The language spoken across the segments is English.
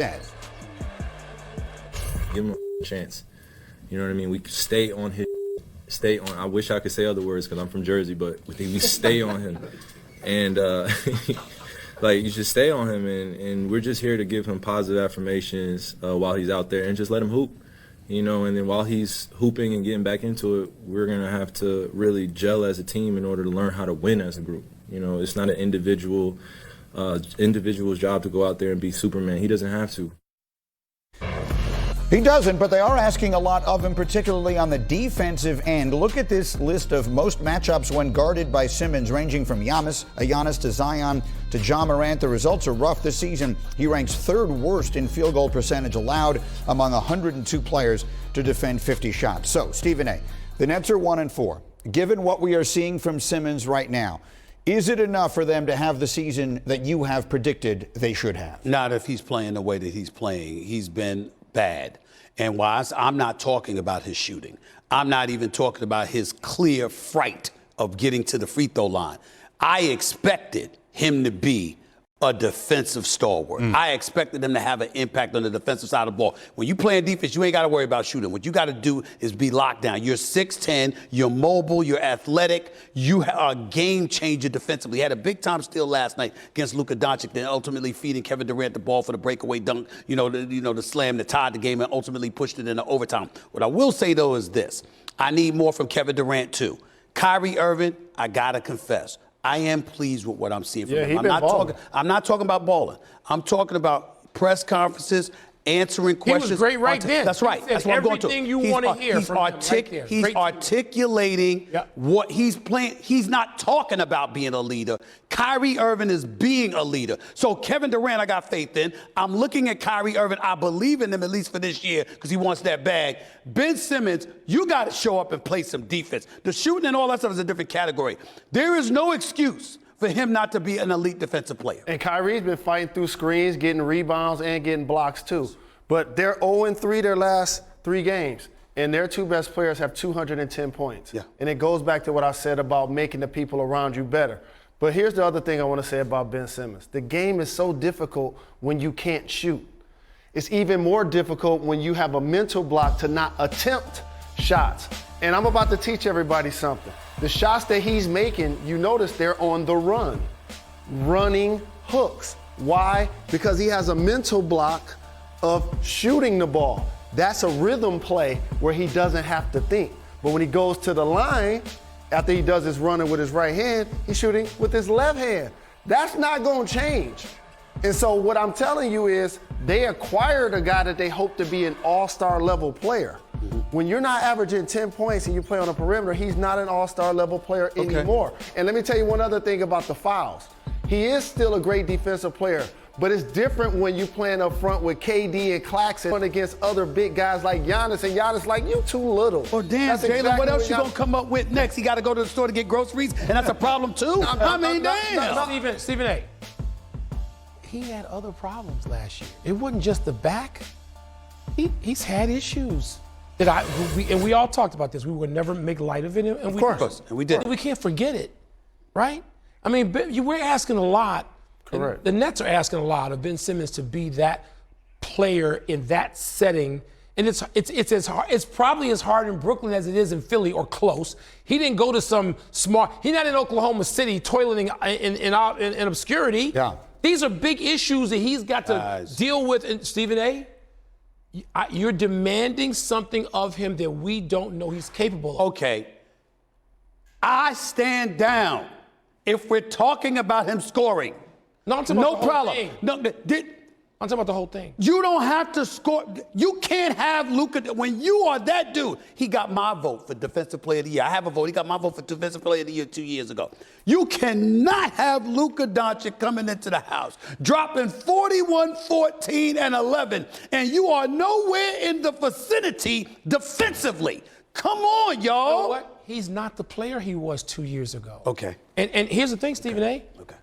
that. Give him a chance. You know what I mean? We could stay on his, I wish I could say other words because I'm from Jersey, but we stay on him. And, like, you should stay on him. And we're just here to give him positive affirmations while he's out there and just let him hoop. You know, and then while he's hooping and getting back into it, we're going to have to really gel as a team in order to learn how to win as a group. You know, it's not an individual's job to go out there and be Superman. He doesn't have to. He doesn't, but they are asking a lot of him, particularly on the defensive end. Look at this list of most matchups when guarded by Simmons, ranging from Giannis to Zion to Ja Morant. The results are rough this season. He ranks third worst in field goal percentage allowed among 102 players to defend 50 shots. So, Stephen A., the Nets are 1-4. Given what we are seeing from Simmons right now, is it enough for them to have the season that you have predicted they should have? Not if he's playing the way that he's playing. He's been bad. And while I'm not talking about his shooting, I'm not even talking about his clear fright of getting to the free throw line. I expected him to be a defensive stalwart. I expected him to have an impact on the defensive side of the ball. When you play in defense, you ain't got to worry about shooting. What you got to do is be locked down. You're 6'10", you're mobile, you're athletic, you are a game changer defensively. He had a big time steal last night against Luka Doncic, then ultimately feeding Kevin Durant the ball for the breakaway dunk, the slam that tied the game and ultimately pushed it into overtime. What I will say, though, is this. I need more from Kevin Durant, too. Kyrie Irving, I got to confess, I am pleased with what I'm seeing from him. I'm not talking about balling. I'm talking about press conferences, answering questions. He was great right then. That's right. That's what I'm going to. Everything you want to hear from him right there. He's articulating what he's playing. He's not talking about being a leader. Kyrie Irving is being a leader. So Kevin Durant, I got faith in. I'm looking at Kyrie Irving. I believe in him at least for this year because he wants that bag. Ben Simmons, you got to show up and play some defense. The shooting and all that stuff is a different category. There is no excuse for him not to be an elite defensive player. And Kyrie's been fighting through screens, getting rebounds, and getting blocks, too. But they're 0-3 their last 3 games, and their 2 best players have 210 points. Yeah. And it goes back to what I said about making the people around you better. But here's the other thing I want to say about Ben Simmons. The game is so difficult when you can't shoot. It's even more difficult when you have a mental block to not attempt shots. And I'm about to teach everybody something. The shots that he's making, you notice they're on the run, running hooks. Why? Because he has a mental block of shooting the ball. That's a rhythm play where he doesn't have to think. But when he goes to the line, after he does his running with his right hand, he's shooting with his left hand. That's not going to change. And so what I'm telling you is they acquired a guy that they hope to be an all-star level player. When you're not averaging 10 points and you play on the perimeter, he's not an all-star level player anymore. And let me tell you one other thing about the fouls. He is still a great defensive player, but it's different when you're playing up front with KD and Claxton against other big guys like Giannis, and Giannis like, you too little. Oh, damn, Jalen, what else you going to come up with next? He got to go to the store to get groceries, and that's a problem, too? Damn. Stephen A., he had other problems last year. It wasn't just the back. He's had issues. And we all talked about this. We would never make light of it. And of course, and we did. We can't forget it, right? I mean, we're asking a lot. Correct. The Nets are asking a lot of Ben Simmons to be that player in that setting. And it's as hard. It's probably as hard in Brooklyn as it is in Philly or close. He didn't go to some smart. He's not in Oklahoma City toiling in obscurity. Yeah. These are big issues that he's got to deal with. And Stephen A., you're demanding something of him that we don't know he's capable of. Okay. I stand down if we're talking about him scoring. No, I'm talking about the problem. Whole thing. No, I'm talking about the whole thing. You don't have to score. You can't have Luka. When you are that dude, he got my vote for Defensive Player of the Year. I have a vote. He got my vote for Defensive Player of the Year 2 years ago. You cannot have Luka Doncic coming into the house, dropping 41, 14, and 11, and you are nowhere in the vicinity defensively. Come on, y'all. You know what? He's not the player he was 2 years ago. Okay. And here's the thing, Stephen A. Okay.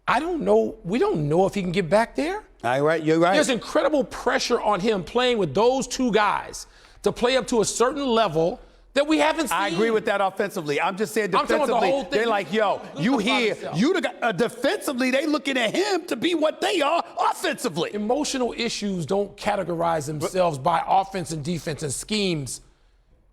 I don't know. We don't know if he can get back there. All right, you're right. There's incredible pressure on him playing with those 2 guys to play up to a certain level that we haven't seen. I agree with that offensively. I'm just saying I'm talking about the defensively, whole thing. they're like, yo, you here, defensively, they looking at him to be what they are offensively. Emotional issues don't categorize themselves by offense and defense and schemes.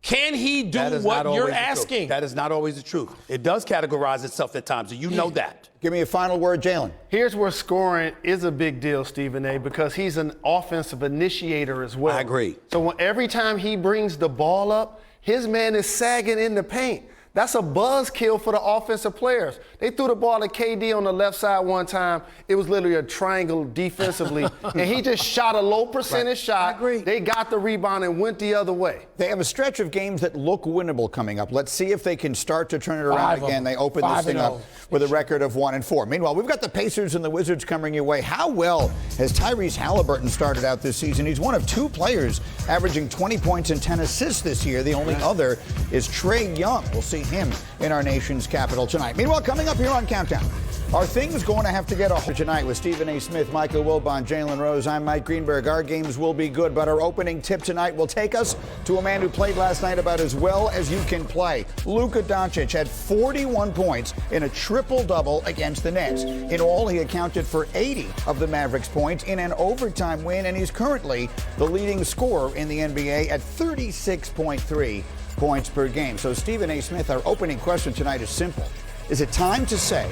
Can he do what you're asking? That is not always the truth. It does categorize itself at times, and you know that. Give me a final word, Jalen. Here's where scoring is a big deal, Stephen A, because he's an offensive initiator as well. I agree. So every time he brings the ball up, his man is sagging in the paint. That's a buzzkill for the offensive players. They threw the ball to KD on the left side one time. It was literally a triangle defensively, and he just shot a low percentage shot. I agree. They got the rebound and went the other way. They have a stretch of games that look winnable coming up. Let's see if they can start to turn it around again. They open this thing up with a record of 1-4. Meanwhile, we've got the Pacers and the Wizards coming your way. How well has Tyrese Halliburton started out this season? He's one of two players averaging 20 points and 10 assists this year. The only other is Trae Young. We'll see him in our nation's capital tonight. Meanwhile, coming up here on Countdown, are things going to have to get a hold tonight with Stephen A. Smith, Michael Wilbon, Jalen Rose? I'm Mike Greenberg. Our games will be good, but our opening tip tonight will take us to a man who played last night about as well as you can play. Luka Doncic had 41 points in a triple-double against the Nets. In all, he accounted for 80 of the Mavericks' points in an overtime win, and he's currently the leading scorer in the NBA at 36.3 points per game. So, Stephen A. Smith, our opening question tonight is simple. Is it time to say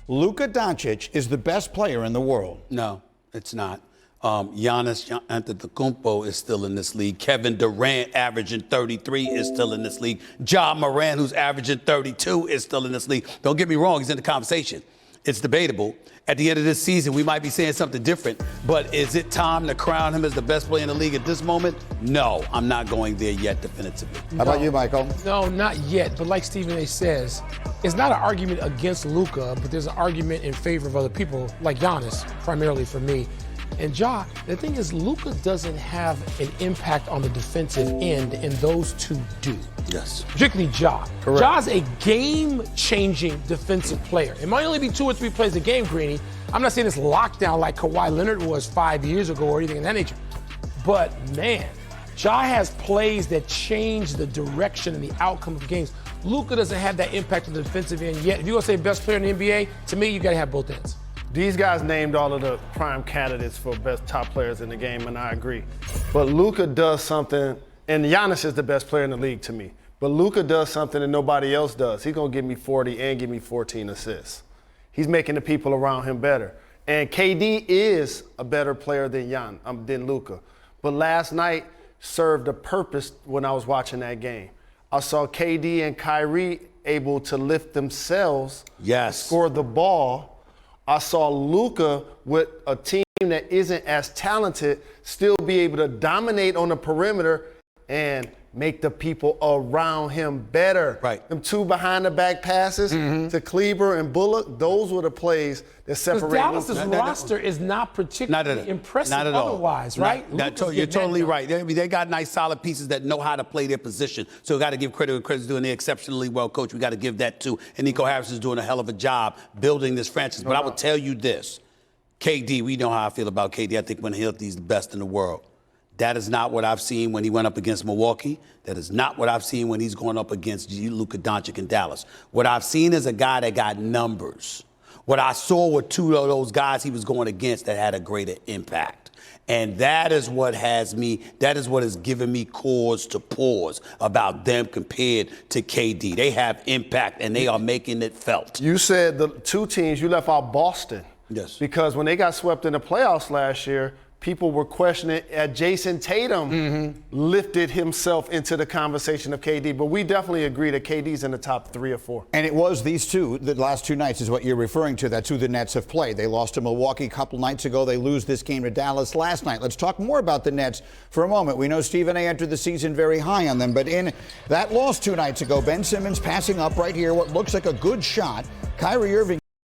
Luka Doncic is the best player in the world? No, it's not. Giannis Antetokounmpo is still in this league. Kevin Durant, averaging 33, is still in this league. Ja Morant, who's averaging 32, is still in this league. Don't get me wrong, he's in the conversation. It's debatable. At the end of this season, we might be saying something different, but is it time to crown him as the best player in the league at this moment? No, I'm not going there yet definitively. How about you, Michael? No, not yet. But like Stephen A. says, it's not an argument against Luka, but there's an argument in favor of other people, like Giannis, primarily for me. And Ja, the thing is, Luka doesn't have an impact on the defensive end, and those two do. Yes. Particularly Ja. Correct. Ja's a game-changing defensive player. It might only be 2 or 3 plays a game, Greeny. I'm not saying it's lockdown like Kawhi Leonard was 5 years ago or anything of that nature. But, man, Ja has plays that change the direction and the outcome of games. Luka doesn't have that impact on the defensive end yet. If you're going to say best player in the NBA, to me, you got to have both ends. These guys named all of the prime candidates for best top players in the game, and I agree. But Luka does something, and Giannis is the best player in the league to me. But Luka does something that nobody else does. He's going to give me 40 and give me 14 assists. He's making the people around him better. And KD is a better player than Luka. But last night served a purpose when I was watching that game. I saw KD and Kyrie able to lift themselves, score the ball. I saw Luka with a team that isn't as talented still be able to dominate on the perimeter and make the people around him better. Right. Them 2 behind-the-back passes to Kleber and Bullock, those were the plays that separate. Dallas's roster is not particularly impressive otherwise, right? You're totally right. They got nice, solid pieces that know how to play their position. So we got to give credit where credit's doing. They're exceptionally well coached. We got to give that too. And Nico Harris is doing a hell of a job building this franchise. But I will tell you this. KD, we know how I feel about KD. I think when healthy, he's the best in the world. That is not what I've seen when he went up against Milwaukee. That is not what I've seen when he's going up against Luka Doncic in Dallas. What I've seen is a guy that got numbers. What I saw were 2 of those guys he was going against that had a greater impact. And that is what has given me cause to pause about them compared to KD. They have impact, and they are making it felt. You said the 2 teams, you left out Boston. Yes. Because when they got swept in the playoffs last year, people were questioning Jason Tatum lifted himself into the conversation of KD. But we definitely agree that KD's in the top 3 or 4. And it was these two, the last 2 nights is what you're referring to. That's who the Nets have played. They lost to Milwaukee a couple nights ago. They lose this game to Dallas last night. Let's talk more about the Nets for a moment. We know Stephen A. entered the season very high on them. But in that loss 2 nights ago, Ben Simmons passing up right here what looks like a good shot. Kyrie Irving